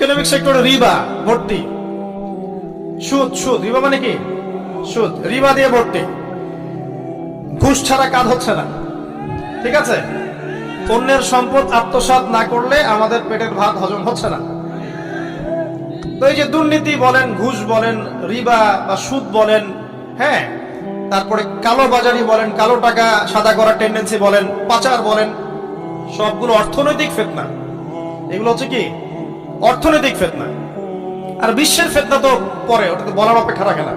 Economic সেক্টরে রিবা ভর্তি, সুদ। সুদ রিবা মানে কি? সুদ, রিবা দিয়ে ভর্তি। ঘুষ ছাড়া কাজ হচ্ছে না, ঠিক আছে? অন্যের সম্পদ আত্মসাৎ না করলে আমাদের পেটের ভাত হজম হচ্ছে না। তো এই যে দুর্নীতি বলেন, ঘুষ বলেন, রিবা বা সুদ বলেন, হ্যাঁ, তারপরে কালো বাজারি বলেন, কালো টাকা সাদা করার টেন্ডেন্সি বলেন, পাচার বলেন, সবগুলো অর্থনৈতিক ফিতনা। এগুলো হচ্ছে কি? অর্থনৈতিক ফিতনা। আর বিশ্বের ফিতনা তো পরে, ওটা তো বলার অপেক্ষা রাখে না।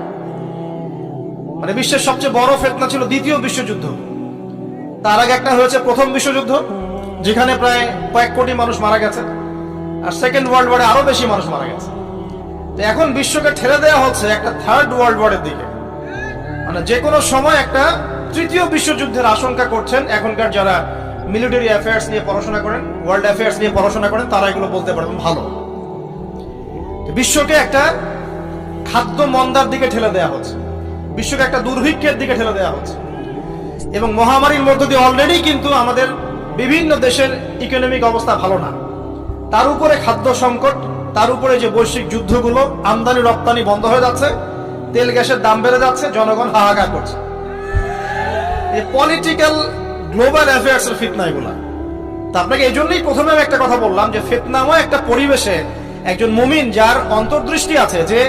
মানে বিশ্বের সবচেয়ে বড় ফিতনা ছিল দ্বিতীয় বিশ্বযুদ্ধ। তার আগে একটা হয়েছে প্রথম বিশ্বযুদ্ধ, যেখানে প্রায় কয়েক কোটি মানুষ মারা গেছে। আর সেকেন্ড ওয়ার্ল্ড ওয়ারে আরো বেশি মানুষ মারা গেছে। তো এখন বিশ্বকে ঠেলে দেওয়া হচ্ছে একটা থার্ড ওয়ার্ল্ড ওয়ারের দিকে। মানে যে কোনো সময় একটা তৃতীয় বিশ্বযুদ্ধের আশঙ্কা করছেন এখনকার যারা মিলিটারি অ্যাফেয়ার্স নিয়ে পড়াশোনা করেন, ওয়ার্ল্ড অ্যাফেয়ার্স নিয়ে পড়াশোনা করেন, তারা এগুলো বলতে পারবেন ভালো। বিশ্বকে একটা খাদ্য মন্দার দিকে ঠেলে দেওয়া হচ্ছে, বিশ্বকে একটা দুর্ভিক্ষের দিকে ঠেলে দেওয়া হচ্ছে। এবং মহামারীর মধ্য দিয়ে অলরেডি কিন্তু আমাদের বিভিন্ন দেশের ইকোনমিক অবস্থা ভালো না। তার উপরে খাদ্য সংকট, তার উপরে যে বৈশ্বিক যুদ্ধগুলো, আমদানি রপ্তানি বন্ধ হয়ে যাচ্ছে, তেল গ্যাসের দাম বেড়ে যাচ্ছে, জনগণ হাহাকার করছে। এই পলিটিক্যাল গ্লোবাল অ্যাফেয়ার্স এর ফিতনা এগুলা। তা আপনাকে এই জন্যই প্রথমে আমি একটা কথা বললাম যে ফিতনাময় একটা পরিবেশে একজন মুমিন যার অন্তর্দৃষ্টি আছে, যে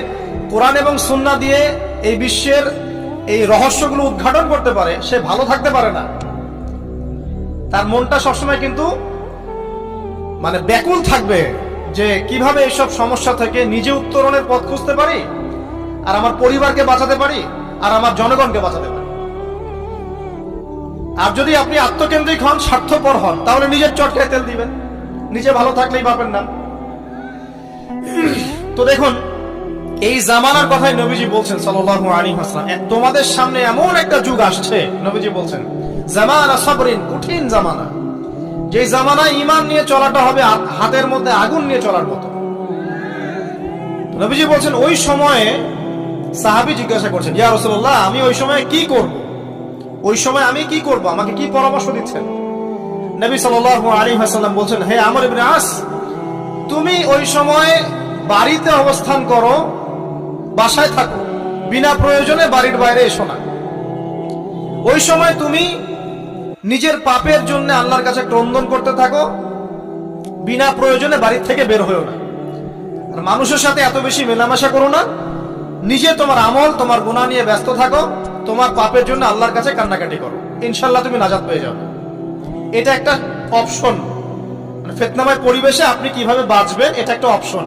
কোরআন এবং সুন্নাহ দিয়ে এই বিশ্বের এই রহস্যগুলো উদ্ঘাটন করতে পারে, সে ভালো থাকতে পারে না। তার মনটা সবসময় কিন্তু মানে ব্যাকুল থাকবে যে কিভাবে এইসব সমস্যা থেকে নিজে উত্তরণের পথ খুঁজতে পারি, আর আমার পরিবারকে বাঁচাতে পারি, আর আমার জনগণকে বাঁচাতে পারি। আর যদি আপনি আত্মকেন্দ্রিক হন, স্বার্থপর হন, তাহলে নিজের চটকায় তেল দিবেন, নিজে ভালো থাকলেই পাবেন না। তো দেখুন, এই জামানার কথাই নবীজি বলছেন সাল্লাল্লাহু আলাইহি ওয়াসাল্লাম, তোমাদের সামনে এমন একটা যুগ আসছে, নবীজি বলছেন জামানা সাবরিন, কঠিন জামানা। যে জামানায় ঈমান নিয়ে চলাটা হবে হাতের মধ্যে আগুন নিয়ে চলার মতো। নবীজি বলছেন ওই সময়ে সাহাবী জিজ্ঞাসা করছেন, ইয়া রাসূলুল্লাহ, আমি ওই সময় কি করব? ওই সময় আমি কি করব? আমাকে কি পরামর্শ দিচ্ছেন? নবী সাল্লাল্লাহু আলাইহি ওয়াসাল্লাম বলছেন, হে আমর ইবনে আস, তুমি ওই সময় বাড়িতে অবস্থান করো, বাসায় থাকো, বিনা প্রয়োজনে বাড়ির বাইরে এসো না। ওই সময় তুমি নিজের পাপের জন্য আল্লাহর কাছে ক্রন্দন করতে থাকো, বিনা প্রয়োজনে বাড়ির থেকে বের হয়েও না। আর মানুষের সাথে এত বেশি মেলামেশা করো না। নিজে তোমার আমল, তোমার গুনাহ নিয়ে ব্যস্ত থাকো, তোমার পাপের জন্য আল্লাহর কাছে কান্নাকাটি করো, ইনশাআল্লাহ তুমি নাজাত পেয়ে যাবে। এটা একটা অপশন। ফিতনাময় পরিবেশে আপনি কিভাবে বাঁচবেন, এটা একটা অপশন।